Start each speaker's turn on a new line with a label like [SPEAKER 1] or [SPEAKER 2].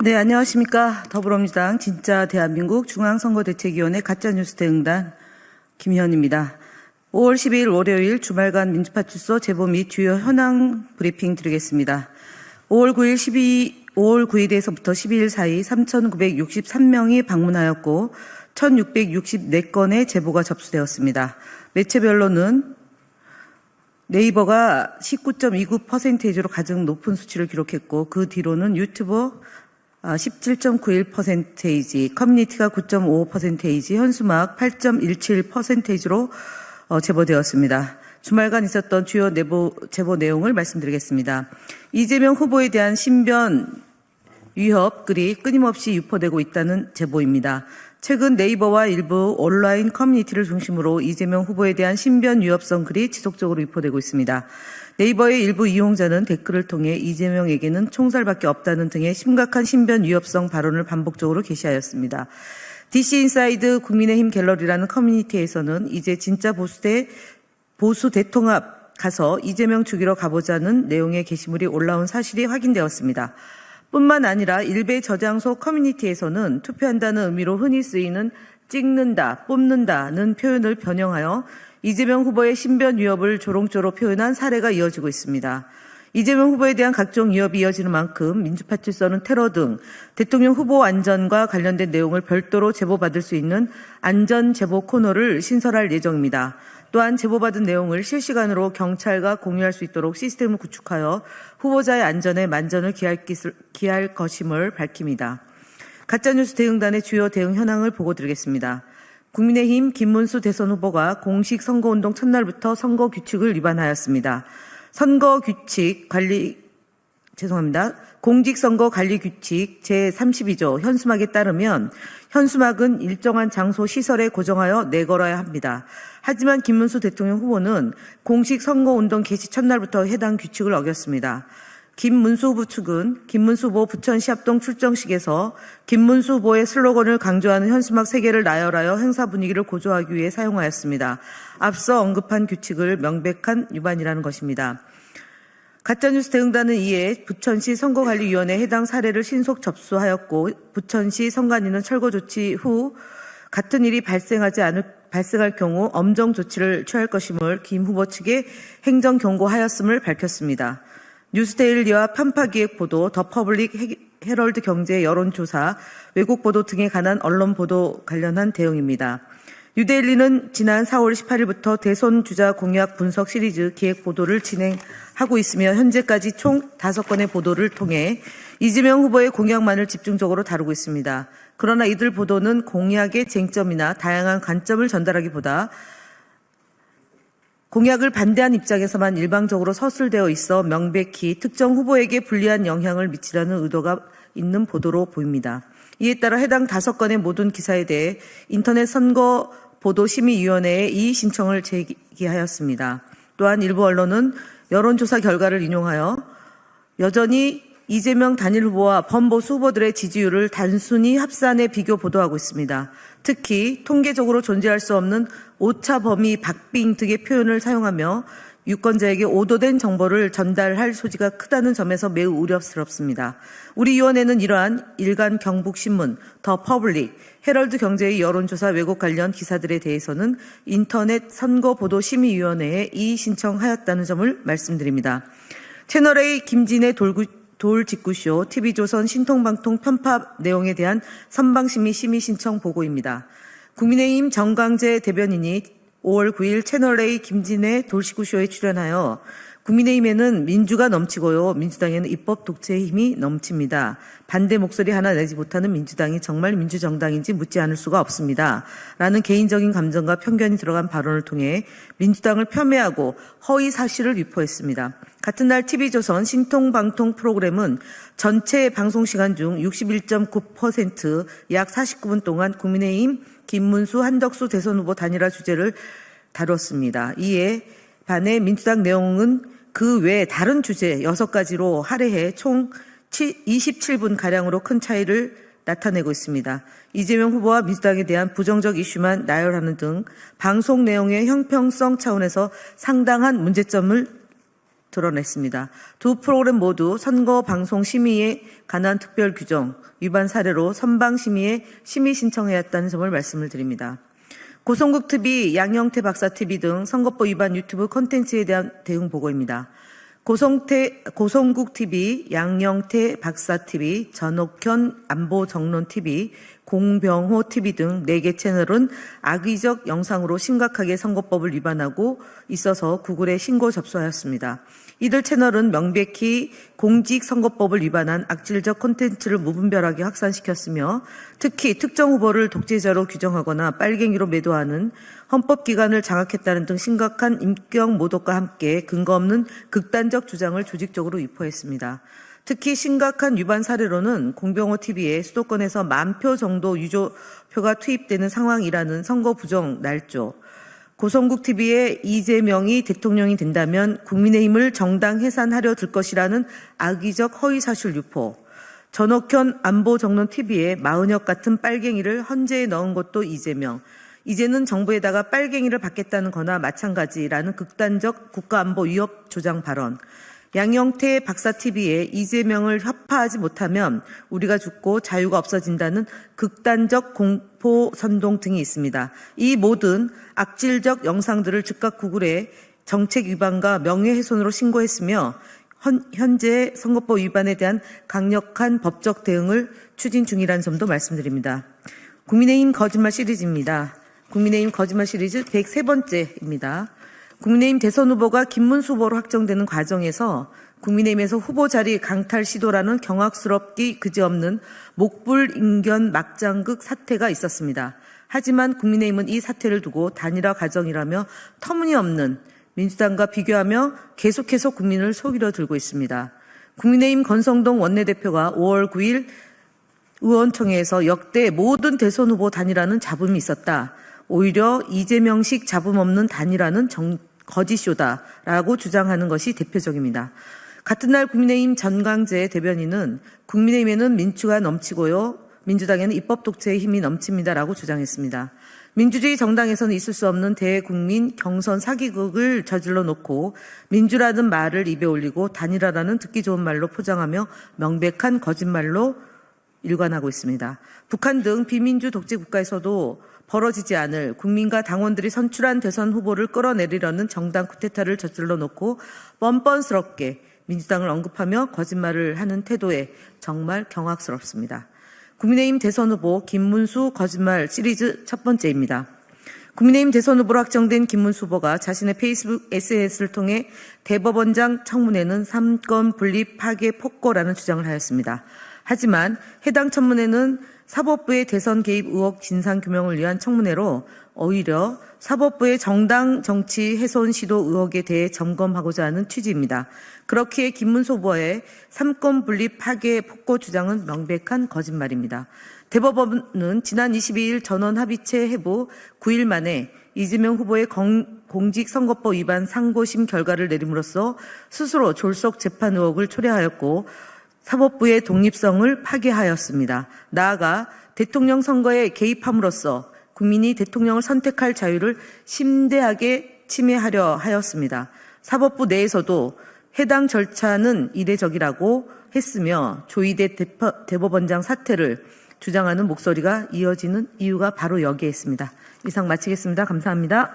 [SPEAKER 1] 네, 안녕하십니까. 더불어민주당 진짜 대한민국 중앙선거대책위원회 가짜뉴스 대응단 김희연입니다. 5월 12일 월요일 주말간 민주파출소 제보 및 주요 현황 브리핑 드리겠습니다. 5월 9일에서부터 12일 사이 3,963명이 방문하였고 1,664건의 제보가 접수되었습니다. 매체별로는 네이버가 19.29%로 가장 높은 수치를 기록했고 그 뒤로는 유튜버 17.91%, 커뮤니티가 9.55%, 현수막 8.17%로 제보되었습니다. 주말간 있었던 주요 제보 내용을 말씀드리겠습니다. 이재명 후보에 대한 신변 위협 글이 끊임없이 유포되고 있다는 제보입니다. 최근 네이버와 일부 온라인 커뮤니티를 중심으로 이재명 후보에 대한 신변 위협성 글이 지속적으로 유포되고 있습니다. 네이버의 일부 이용자는 댓글을 통해 이재명에게는 총살밖에 없다는 등의 심각한 신변 위협성 발언을 반복적으로 게시하였습니다. DC인사이드 국민의힘 갤러리라는 커뮤니티에서는 이제 진짜 보수 대통합 가서 이재명 죽이러 가보자는 내용의 게시물이 올라온 사실이 확인되었습니다. 뿐만 아니라 일베 저장소 커뮤니티에서는 투표한다는 의미로 흔히 쓰이는 찍는다, 뽑는다는 표현을 변형하여 이재명 후보의 신변 위협을 조롱조로 표현한 사례가 이어지고 있습니다. 이재명 후보에 대한 각종 위협이 이어지는 만큼 민주파출소는 테러 등 대통령 후보 안전과 관련된 내용을 별도로 제보받을 수 있는 안전제보 코너를 신설할 예정입니다. 또한 제보받은 내용을 실시간으로 경찰과 공유할 수 있도록 시스템을 구축하여 후보자의 안전에 만전을 기할 것임을 밝힙니다. 가짜뉴스 대응단의 주요 대응 현황을 보고드리겠습니다. 국민의힘 김문수 대선 후보가 공식 선거운동 첫날부터 선거규칙을 위반하였습니다. 공직선거관리규칙 제32조 현수막에 따르면 현수막은 일정한 장소 시설에 고정하여 내걸어야 합니다. 하지만 김문수 대통령 후보는 공식 선거운동 개시 첫날부터 해당 규칙을 어겼습니다. 김문수 후보 측은 김문수 후보 부천시 합동 출정식에서 김문수 후보의 슬로건을 강조하는 현수막 3개를 나열하여 행사 분위기를 고조하기 위해 사용하였습니다. 앞서 언급한 규칙을 명백한 위반이라는 것입니다. 가짜뉴스 대응단은 이에 부천시 선거관리위원회에 해당 사례를 신속 접수하였고 부천시 선관위는 철거 조치 후 같은 일이 발생할 경우 엄정 조치를 취할 것임을 김 후보 측에 행정 경고하였음을 밝혔습니다. 뉴스데일리와 편파기획 보도, 더 퍼블릭, 헤럴드 경제 여론조사, 왜곡 보도 등에 관한 언론 보도 관련한 대응입니다. 뉴데일리는 지난 4월 18일부터 대선 주자 공약 분석 시리즈 기획 보도를 진행하고 있으며 현재까지 총 5건의 보도를 통해 이재명 후보의 공약만을 집중적으로 다루고 있습니다. 그러나 이들 보도는 공약의 쟁점이나 다양한 관점을 전달하기보다 공약을 반대한 입장에서만 일방적으로 서술되어 있어 명백히 특정 후보에게 불리한 영향을 미치려는 의도가 있는 보도로 보입니다. 이에 따라 해당 5건의 모든 기사에 대해 인터넷 선거보도심의위원회에 이의 신청을 제기하였습니다. 또한 일부 언론은 여론조사 결과를 인용하여 여전히 이재명 단일 후보와 범보수 후보들의 지지율을 단순히 합산해 비교 보도하고 있습니다. 특히 통계적으로 존재할 수 없는 오차 범위 박빙 등의 표현을 사용하며 유권자에게 오도된 정보를 전달할 소지가 크다는 점에서 매우 우려스럽습니다. 우리 위원회는 이러한 일간 경북신문, 더 퍼블릭, 헤럴드 경제의 여론조사 왜곡 관련 기사들에 대해서는 인터넷 선거보도심의위원회에 이의 신청하였다는 점을 말씀드립니다. 채널A 김진의 돌직구쇼, TV조선 신통방통 편파 내용에 대한 선방심의 심의 신청 보고입니다. 국민의힘 정광재 대변인이 5월 9일 채널A 김진의 돌직구쇼에 출연하여 국민의힘에는 민주가 넘치고요. 민주당에는 입법 독재의 힘이 넘칩니다. 반대 목소리 하나 내지 못하는 민주당이 정말 민주정당인지 묻지 않을 수가 없습니다. 라는 개인적인 감정과 편견이 들어간 발언을 통해 민주당을 폄훼하고 허위 사실을 유포했습니다. 같은 날 TV조선 신통방통 프로그램은 전체 방송시간 중 61.9% 약 49분 동안 국민의힘 김문수 한덕수 대선 후보 단일화 주제를 다뤘습니다. 이에 반해 민주당 내용은 그 외 다른 주제 6가지로 할애해 총 27분가량으로 큰 차이를 나타내고 있습니다. 이재명 후보와 민주당에 대한 부정적 이슈만 나열하는 등 방송 내용의 형평성 차원에서 상당한 문제점을 드러냈습니다. 두 프로그램 모두 선거 방송 심의에 관한 특별 규정 위반 사례로 선방 심의에 심의 신청해왔다는 점을 말씀을 드립니다. 고성국 TV, 양영태 박사 TV 등 선거법 위반 유튜브 콘텐츠에 대한 대응 보고입니다. 고성국 TV, 양영태 박사 TV, 전옥현 안보 정론 TV, 공병호 TV 등 4개 채널은 악의적 영상으로 심각하게 선거법을 위반하고 있어서 구글에 신고 접수하였습니다. 이들 채널은 명백히 공직선거법을 위반한 악질적 콘텐츠를 무분별하게 확산시켰으며 특히 특정 후보를 독재자로 규정하거나 빨갱이로 매도하는 헌법기관을 장악했다는 등 심각한 인격 모독과 함께 근거 없는 극단적 주장을 조직적으로 유포했습니다. 특히 심각한 위반 사례로는 공병호 TV에 수도권에서 10,000표 정도 유조표가 투입되는 상황이라는 선거 부정 날조, 고성국 TV에 이재명이 대통령이 된다면 국민의힘을 정당 해산하려 들 것이라는 악의적 허위사실 유포, 전옥현 안보 정론 TV에 마은혁 같은 빨갱이를 헌재에 넣은 것도 이재명, 이제는 정부에다가 빨갱이를 받겠다는 거나 마찬가지라는 극단적 국가안보 위협 조장 발언, 양영태 박사 TV에 이재명을 협파하지 못하면 우리가 죽고 자유가 없어진다는 극단적 공포 선동 등이 있습니다. 이 모든 악질적 영상들을 즉각 구글에 정책 위반과 명예훼손으로 신고했으며 현재 선거법 위반에 대한 강력한 법적 대응을 추진 중이라는 점도 말씀드립니다. 국민의힘 거짓말 시리즈입니다. 국민의힘 거짓말 시리즈 103번째입니다. 국민의힘 대선 후보가 김문수 후보로 확정되는 과정에서 국민의힘에서 후보 자리 강탈 시도라는 경악스럽기 그지없는 목불인견 막장극 사태가 있었습니다. 하지만 국민의힘은 이 사태를 두고 단일화 과정이라며 터무니없는 민주당과 비교하며 계속해서 국민을 속이려 들고 있습니다. 국민의힘 권성동 원내대표가 5월 9일 의원총회에서 역대 모든 대선 후보 단일화는 잡음이 있었다. 오히려 이재명식 잡음 없는 단일화는 거짓쇼다라고 주장하는 것이 대표적입니다. 같은 날 국민의힘 전광재 대변인은 국민의힘에는 민주가 넘치고요. 민주당에는 입법 독재의 힘이 넘칩니다라고 주장했습니다. 민주주의 정당에서는 있을 수 없는 대국민 경선 사기극을 저질러 놓고 민주라는 말을 입에 올리고 단일화라는 듣기 좋은 말로 포장하며 명백한 거짓말로 일관하고 있습니다. 북한 등 비민주 독재 국가에서도 벌어지지 않을 국민과 당원들이 선출한 대선 후보를 끌어내리려는 정당 쿠데타를 저질러 놓고 뻔뻔스럽게 민주당을 언급하며 거짓말을 하는 태도에 정말 경악스럽습니다. 국민의힘 대선 후보 김문수 거짓말 시리즈 첫 번째입니다. 국민의힘 대선 후보로 확정된 김문수 후보가 자신의 페이스북 SNS를 통해 대법원장 청문회는 삼권 분립 파괴 폭거라는 주장을 하였습니다. 하지만 해당 청문회는 사법부의 대선 개입 의혹 진상규명을 위한 청문회로 오히려 사법부의 정당 정치 훼손 시도 의혹에 대해 점검하고자 하는 취지입니다. 그렇기에 김문수 후보의 삼권 분립 파괴 폭거 주장은 명백한 거짓말입니다. 대법원은 지난 22일 전원 합의체 해부 9일 만에 이재명 후보의 공직선거법 위반 상고심 결과를 내림으로써 스스로 졸속 재판 의혹을 초래하였고 사법부의 독립성을 파괴하였습니다. 나아가 대통령 선거에 개입함으로써 국민이 대통령을 선택할 자유를 심대하게 침해하려 하였습니다. 사법부 내에서도 해당 절차는 이례적이라고 했으며 조희대 대법원장 사퇴를 주장하는 목소리가 이어지는 이유가 바로 여기에 있습니다. 이상 마치겠습니다. 감사합니다.